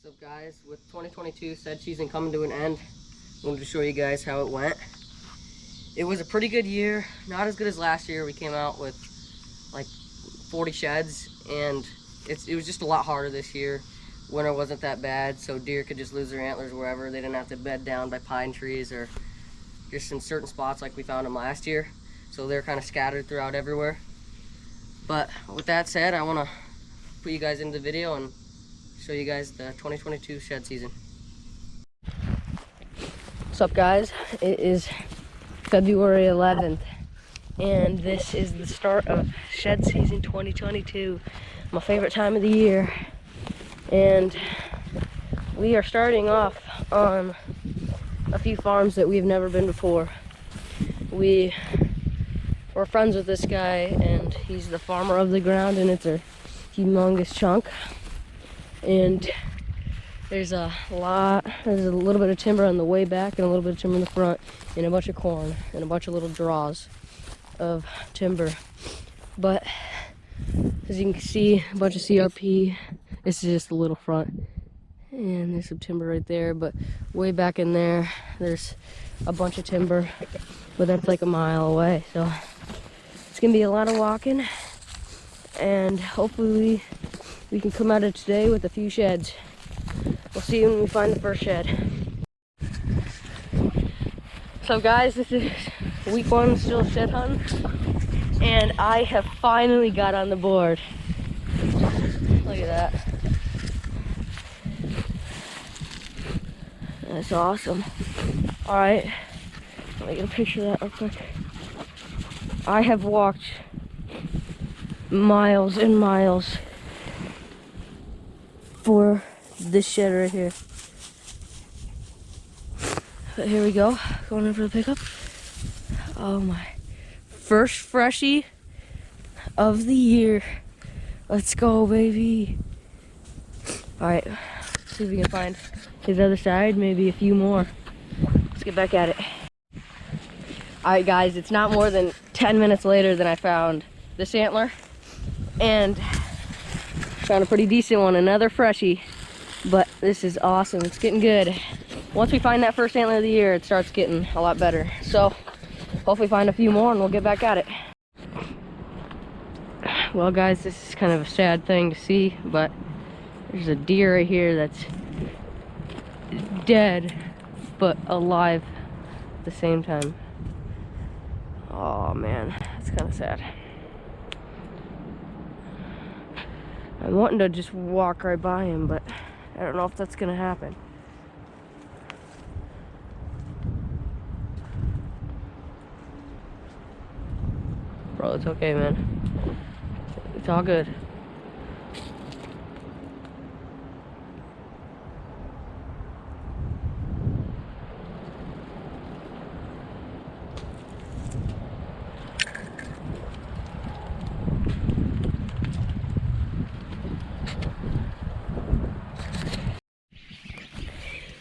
What's up, guys? With 2022 shed season coming to an end, I wanted to show you guys how it went. It was a pretty good year, not as good as last year. We came out with like 40 sheds, and it was just a lot harder this year. Winter wasn't that bad, so deer could just lose their antlers wherever. They didn't have to bed down by pine trees or just in certain spots like we found them last year. So they're kind of scattered throughout everywhere. But with that said, I want to put you guys into the video and show you guys the 2022 shed season. What's up, guys? It is February 11th, and this is the start of shed season 2022, my favorite time of the year. And we are starting off on a few farms that we've never been before. We're friends with this guy, and he's the farmer of the ground, and it's a humongous chunk. And there's a little bit of timber on the way back and a little bit of timber in the front, and a bunch of corn and a bunch of little draws of timber. But as you can see, a bunch of CRP. This is just the little front, and there's some timber right there. But way back in there, there's a bunch of timber, but that's like a mile away. So it's gonna be a lot of walking, and hopefully we can come out of today with a few sheds. We'll see when we find the first shed. So guys, this is week one, still shed hunting, and I have finally got on the board. Look at that. That's awesome. Alright, let me get a picture of that real quick. I have walked miles and miles for this shed right here. But here we go, going in for the pickup. Oh my, first freshie of the year. Let's go, baby. All right, see if we can find his other side, maybe a few more. Let's get back at it. All right, guys, it's not more than 10 minutes later than I found this antler, and found a pretty decent one, another freshie. But this is awesome, it's getting good. Once we find that first antler of the year, it starts getting a lot better. So hopefully find a few more and we'll get back at it. Well, guys, this is kind of a sad thing to see, but there's a deer right here that's dead but alive at the same time. Oh man, that's kind of sad. I'm wanting to just walk right by him, but I don't know if that's gonna happen. Bro, it's okay, man. It's all good.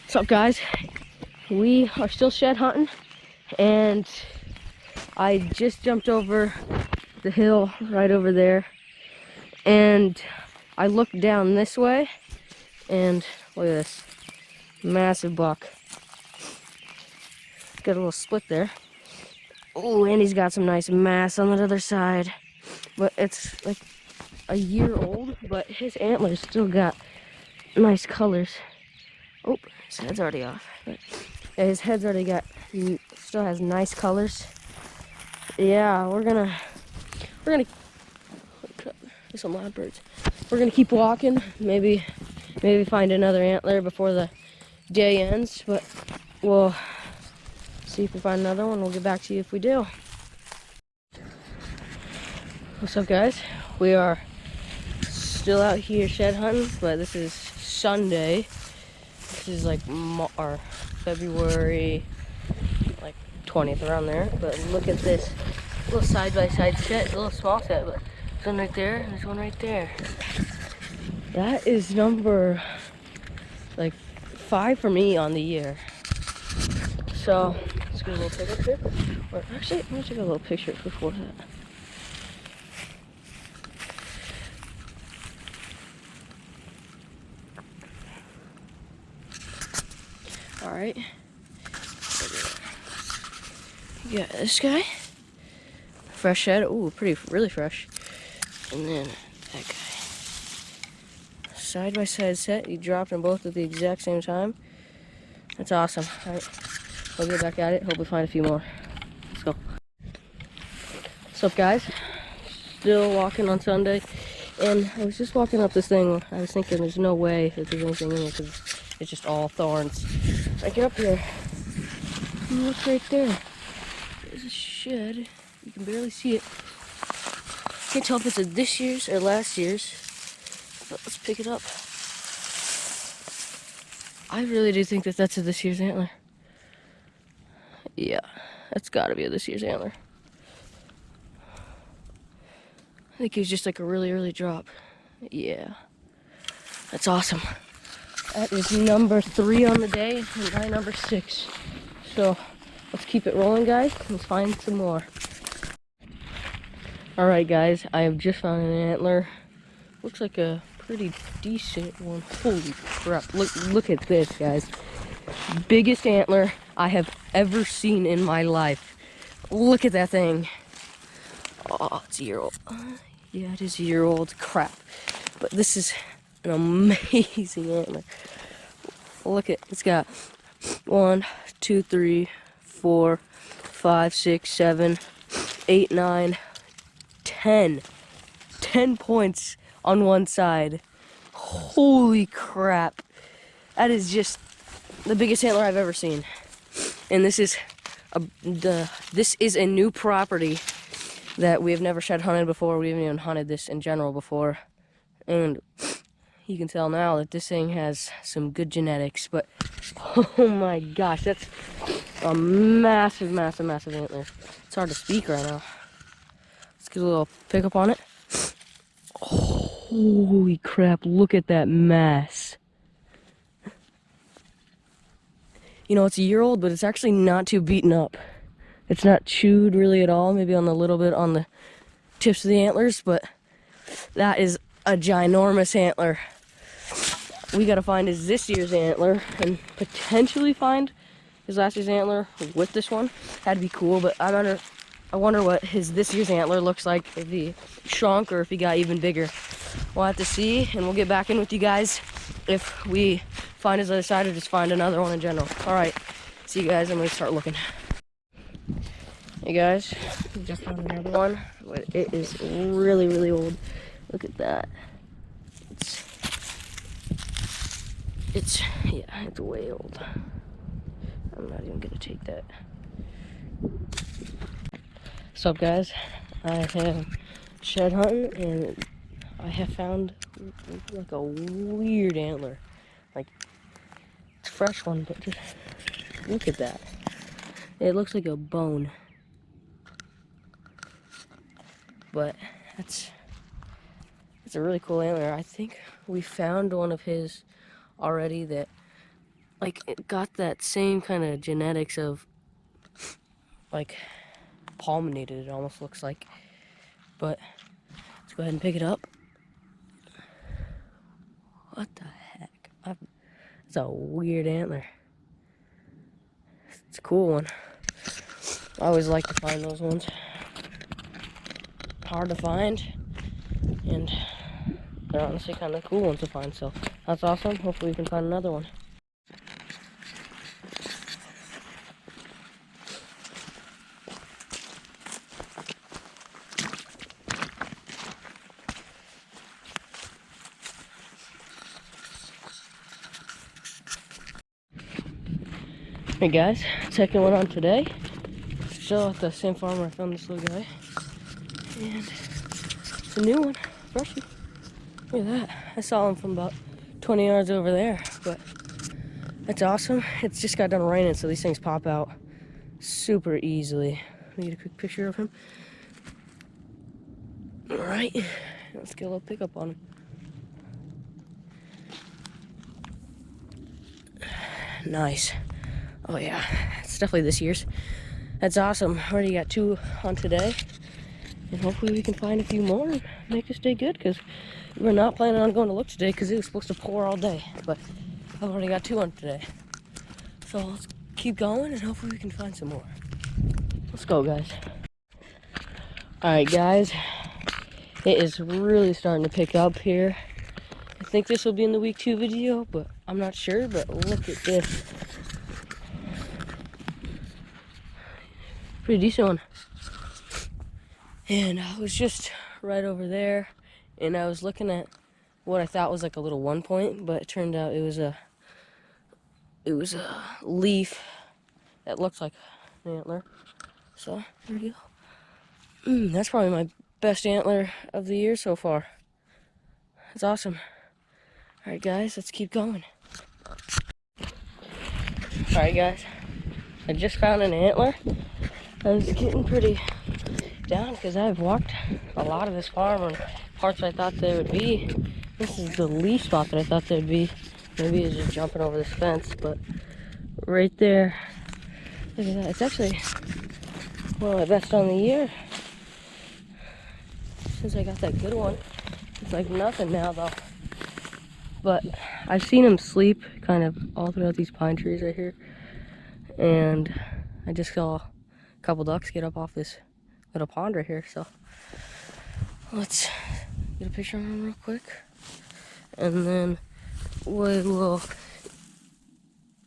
What's up, guys? We are still shed hunting, and I just jumped over the hill right over there, and I looked down this way, and look at this massive buck. Got a little split there. Oh, and he's got some nice mass on that other side, but it's like a year old, but his antlers still got nice colors. Oh, his head's already off. But yeah, his head's already got, still has nice colors. Yeah, we're gonna there's some loud birds. We're gonna keep walking. Maybe find another antler before the day ends. But we'll see if we find another one. We'll get back to you if we do. What's up, guys? We are still out here shed hunting, but this is Sunday. This is like our February like 20th, around there. But look at this little side-by-side set, a little small set, but there's one right there, and there's one right there. That is number like 5 for me on the year. So let's get a little pickup here. Or actually, let me take a little picture before that. All right. You got this guy. Fresh head. Ooh, really fresh. And then that guy. Side by side set. You dropped them both at the exact same time. That's awesome. All right. We'll get back at it. Hope we find a few more. Let's go. What's up, guys? Still walking on Sunday. And I was just walking up this thing. I was thinking there's no way that there's anything in here because it's just all thorns. I get up here. And look right there. There's a shed. You can barely see it. Can't tell if it's this year's or last year's. But let's pick it up. I really do think that that's a this year's antler. Yeah, that's gotta be a this year's antler. I think it was just like a really early drop. Yeah, that's awesome. That is number 3 on the day and my number 6. So let's keep it rolling, guys. Let's find some more. All right, guys, I have just found an antler. Looks like a pretty decent one. Holy crap! Look at this, guys. Biggest antler I have ever seen in my life. Look at that thing. Oh, it's a year old. Yeah, it is a year old. Crap. But this is an amazing antler. Look at it's got 1, 2, 3, 4, 5, 6, 7, 8, 9, 10. 10 points on one side. Holy crap. That is just the biggest antler I've ever seen. And this is a new property that we have never shed hunted before. We haven't even hunted this in general before. And you can tell now that this thing has some good genetics, but oh my gosh, that's a massive, massive, massive antler. It's hard to speak right now. Let's get a little pickup on it. Holy crap, look at that mass. You know, it's a year old, but it's actually not too beaten up. It's not chewed really at all, maybe on a little bit on the tips of the antlers, but that is a ginormous antler. We gotta find his this year's antler and potentially find his last year's antler with this one. That'd be cool, but I wonder what his this year's antler looks like, if he shrunk or if he got even bigger. We'll have to see, and we'll get back in with you guys if we find his other side or just find another one in general. All right, see you guys. I'm gonna start looking. Hey guys, we just found another one, but it is really, really old. Look at that. It's way old. I'm not even gonna take that. What's up, guys? I have shed hunting and I have found like a weird antler. Like, it's a fresh one, but just look at that. It looks like a bone. But it's a really cool antler. I think we found one of his already that like it got that same kind of genetics of like palminated, it almost looks like. But let's go ahead and pick it up. What the heck? It's a weird antler. It's a cool one. I always like to find those ones. Hard to find, and they're honestly kind of cool ones to find, so that's awesome. Hopefully we can find another one. Hey guys, second one on today. Still at the same farm where I found this little guy. And it's a new one, freshy. Look at that. I saw him from about 20 yards over there, but that's awesome. It's just got done raining, so these things pop out super easily. Let me get a quick picture of him. All right, let's get a little pickup on him. Nice. Oh yeah, it's definitely this year's. That's awesome. Already got 2 on today. And hopefully we can find a few more and make this day good, because we're not planning on going to look today because it was supposed to pour all day. But I've already got 2 on today. So let's keep going and hopefully we can find some more. Let's go, guys. Alright, guys. It is really starting to pick up here. I think this will be in the week 2 video, but I'm not sure. But look at this. Pretty decent one. And I was just right over there, and I was looking at what I thought was like a little 1 point, but it turned out it was a leaf that looked like an antler. So there you go. That's probably my best antler of the year so far. That's awesome. All right, guys, let's keep going. All right, guys, I just found an antler. I was getting pretty down because I've walked a lot of this farm on parts I thought there would be. This is the least spot that I thought there'd be. Maybe it's just jumping over this fence, but right there, look at that. It's actually one of my best on the year. Since I got that good one, it's like nothing now though. But I've seen him sleep kind of all throughout these pine trees right here. And I just saw a couple ducks get up off this little pond right here, so let's get a picture of him real quick, and then we will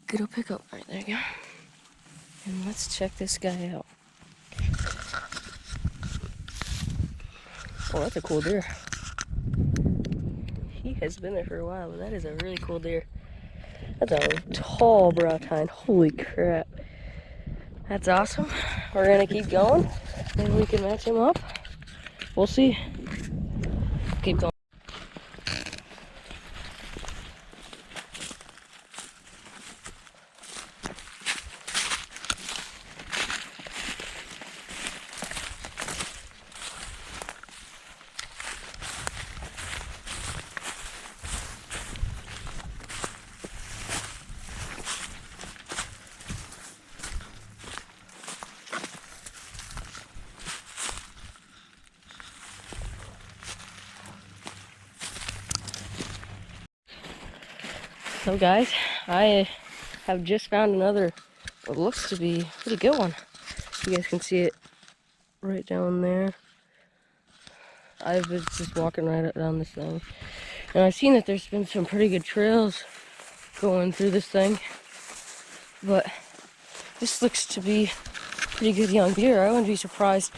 get a pickup. Right there you go. And let's check this guy out. Oh, that's a cool deer. He has been there for a while, but that is a really cool deer. That's a tall brow tine. Holy crap. That's awesome. We're gonna keep going. Maybe we can match him up. We'll see. Keep going. So guys, I have just found another, what looks to be a pretty good one. You guys can see it right down there. I've been just walking right down this thing, and I've seen that there's been some pretty good trails going through this thing, but this looks to be pretty good young deer. I wouldn't be surprised.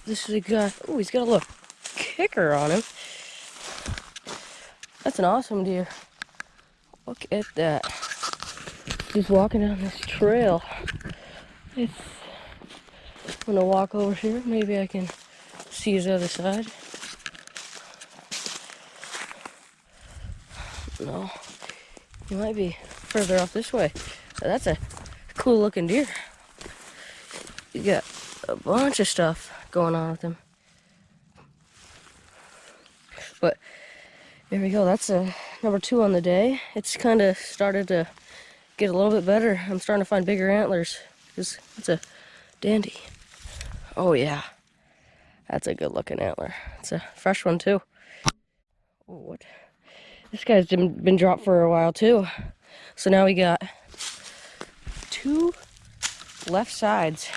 This is a guy. Oh, he's got a little kicker on him. That's an awesome deer. Look at that. He's walking down this trail. I'm gonna walk over here. Maybe I can see his other side. No, he might be further off this way. That's a cool looking deer. He's got a bunch of stuff going on with him. But there we go. That's number 2 on the day. It's kind of started to get a little bit better. I'm starting to find bigger antlers. It's a dandy. Oh yeah, that's a good looking antler. It's a fresh one too. Oh, what? This guy's been dropped for a while too. So now we got 2 left sides.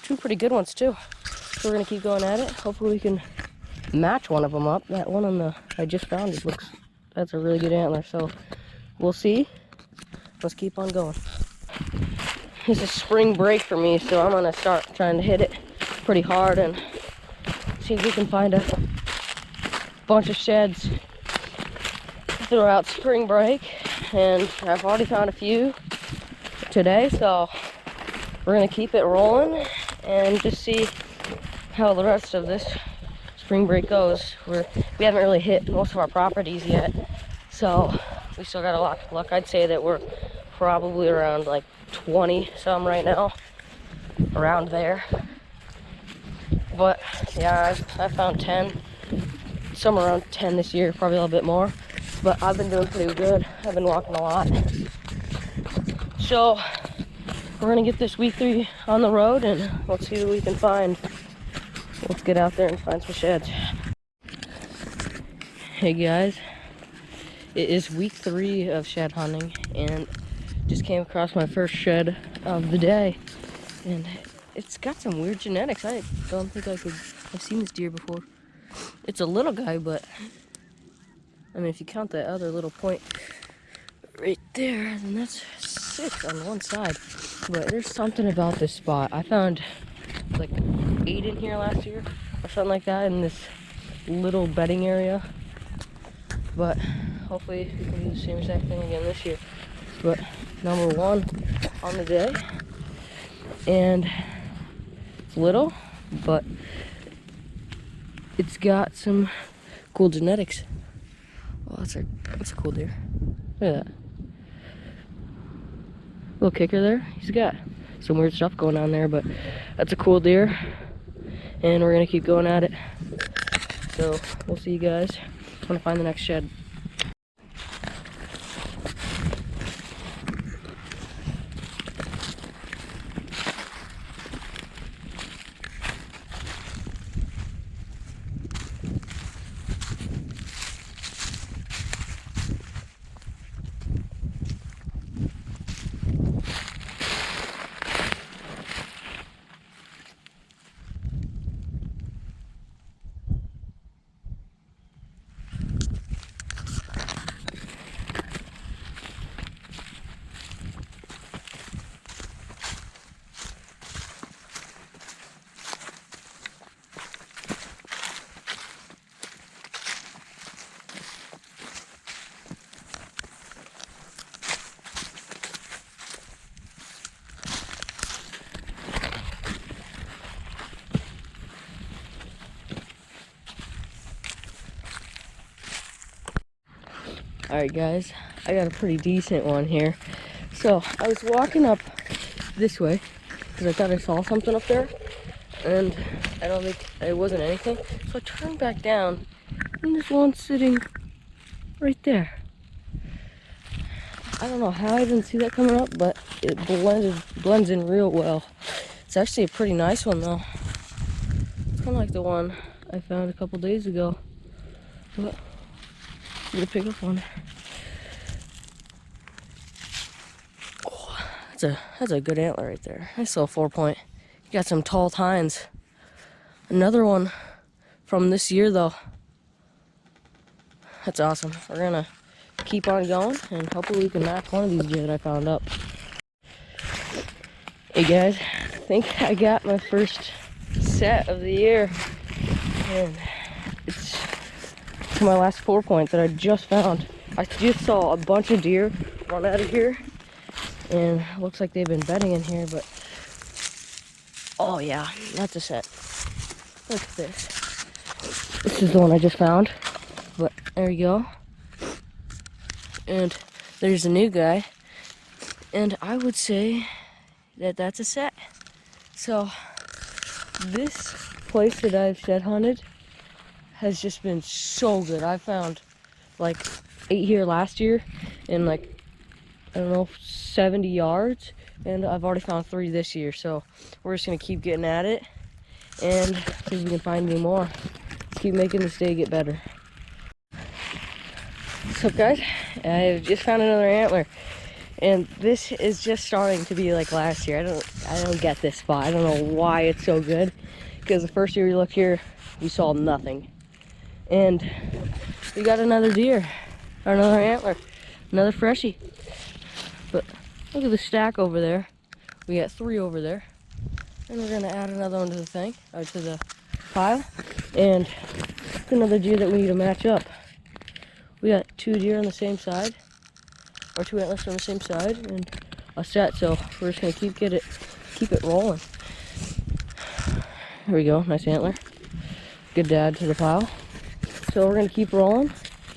2 pretty good ones too. So we're gonna keep going at it. Hopefully we can match one of them up. That one on the I just found, it looks, that's a really good antler. So we'll see. Let's keep on going. This is spring break for me, so I'm gonna start trying to hit it pretty hard and see if we can find a bunch of sheds throughout spring break. And I've already found a few today, so we're gonna keep it rolling and just see how the rest of this spring break goes. We haven't really hit most of our properties yet, so we still got a lot to look. I'd say that we're probably around like 20 some right now, around there. But yeah, I've found 10, some around 10 this year, probably a little bit more. But I've been doing pretty good. I've been walking a lot. So we're gonna get this week 3 on the road and let's see what we can find. Let's get out there and find some sheds. Hey guys, it is week 3 of shed hunting, and Just came across my first shed of the day, and it's got some weird genetics. I don't think I've seen this deer before. It's a little guy, but I mean, if you count that other little point right there, then that's 6 on one side. But there's something about this spot. I found like 8 in here last year or something like that in this little bedding area. But hopefully we can do the same exact thing again this year. But number 1 on the day, and it's little, but it's got some cool genetics. Oh, that's a cool deer. Look at that. Little kicker there. He's got some weird stuff going on there, but that's a cool deer. And we're gonna keep going at it. So we'll see you guys when I find the next shed. Alright guys, I got a pretty decent one here. So I was walking up this way because I thought I saw something up there, and I don't think it wasn't anything. So I turned back down, and there's one sitting right there. I don't know how I didn't see that coming up, but it blends in real well. It's actually a pretty nice one though. It's kind of like the one I found a couple days ago. But I'm gonna pick up one. Oh, that's a good antler right there. Nice little 4-point. Got some tall tines. Another one from this year though. That's awesome. We're gonna keep on going and hopefully we can match one of these deer that I found up. Hey guys, I think I got my first set of the year, and it's my last 4-point that I just found. I just saw a bunch of deer run out of here, and it looks like they've been bedding in here, but oh yeah, that's a set. Look at this. This is the one I just found, but there you go. And there's a new guy, and I would say that that's a set. So this place that I've shed hunted has just been so good. I found like 8 here last year in like, I don't know, 70 yards, and I've already found 3 this year. So we're just gonna keep getting at it and see if we can find any more. Let's keep making this day get better. What's up guys? I've just found another antler, and this is just starting to be like last year. I don't get this spot. I don't know why it's so good, because the first year we looked here we saw nothing, and we got another deer, or another antler, another freshie. But look at the stack over there. We got 3 over there, and we're gonna add another one to the thing, or to the pile, and it's another deer that we need to match up. We got 2 deer on the same side, or 2 antlers on the same side, and a set. So we're just gonna keep it rolling. Here we go, nice antler. Good dad to the pile. So we're gonna keep rolling.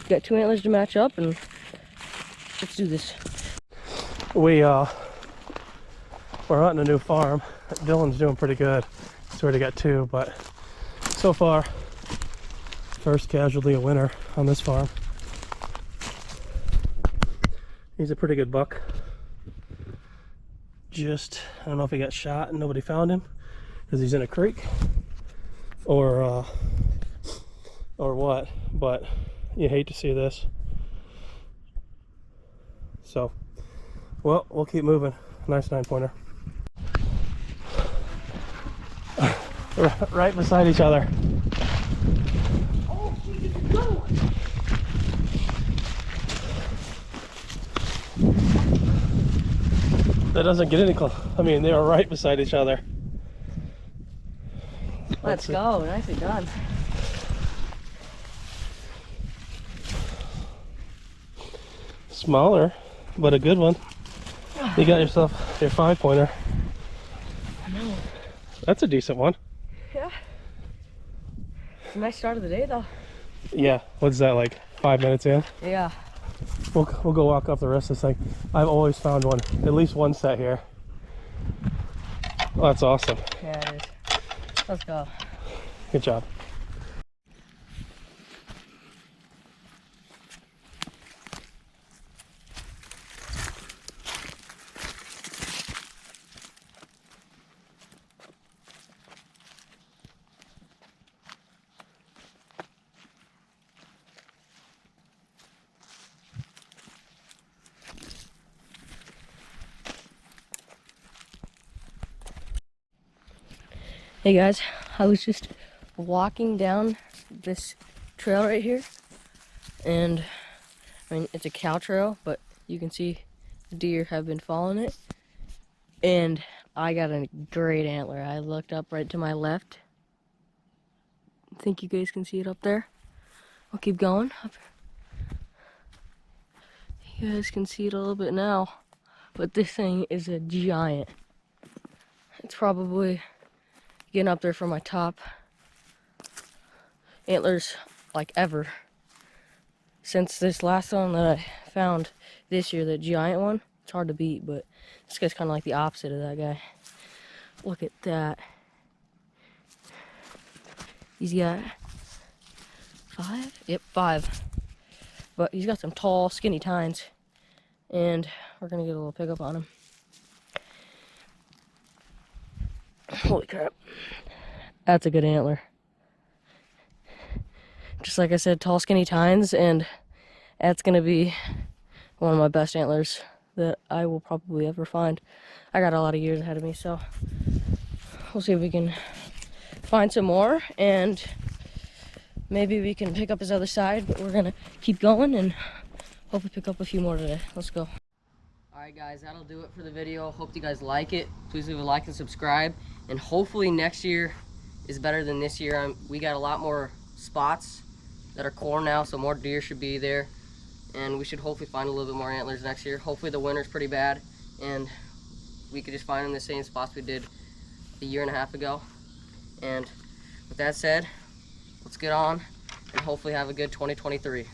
Got 2 antlers to match up, and let's do this. We're hunting a new farm. Dylan's doing pretty good. He's already got 2, but so far, first casualty of winter on this farm. He's a pretty good buck. Just, I don't know if he got shot and nobody found him because he's in a creek, or what, but you hate to see this. So Well, we'll keep moving. Nice 9-pointer. Right beside each other. Oh, geez, go! That doesn't get any close. I mean, they were right beside each other. Let's go. Nicely done. Smaller, but a good one. You got yourself your 5-pointer. I know. That's a decent one. Yeah. It's a nice start of the day, though. Yeah. What's that, like 5 minutes in? Yeah. We'll go walk up the rest of this thing. I've always found one, at least one set here. Oh, that's awesome. Yeah, it is. Let's go. Good job. Hey guys, I was just walking down this trail right here, and I mean it's a cow trail, but you can see the deer have been following it, and I got a great antler. I looked up right to my left. I think you guys can see it up there. I'll keep going. You guys can see it a little bit now, but this thing is a giant. It's probably getting up there for my top antlers like ever. Since this last one that I found this year, the giant one, it's hard to beat, but this guy's kind of like the opposite of that guy. Look at that. He's got 5? Yep, 5. But he's got some tall, skinny tines, and we're gonna get a little pickup on him. Holy crap. That's a good antler. Just like I said, tall, skinny tines, and that's gonna be one of my best antlers that I will probably ever find. I got a lot of years ahead of me, so we'll see if we can find some more, and maybe we can pick up his other side, but we're gonna keep going and hopefully pick up a few more today. Let's go. Alright guys, that'll do it for the video. Hope you guys like it. Please leave a like and subscribe, and hopefully next year is better than this year. We got a lot more spots that are corn now, so more deer should be there, and we should hopefully find a little bit more antlers next year. Hopefully the winter's pretty bad and we could just find them in the same spots we did a year and a half ago. And with that said, let's get on and hopefully have a good 2023.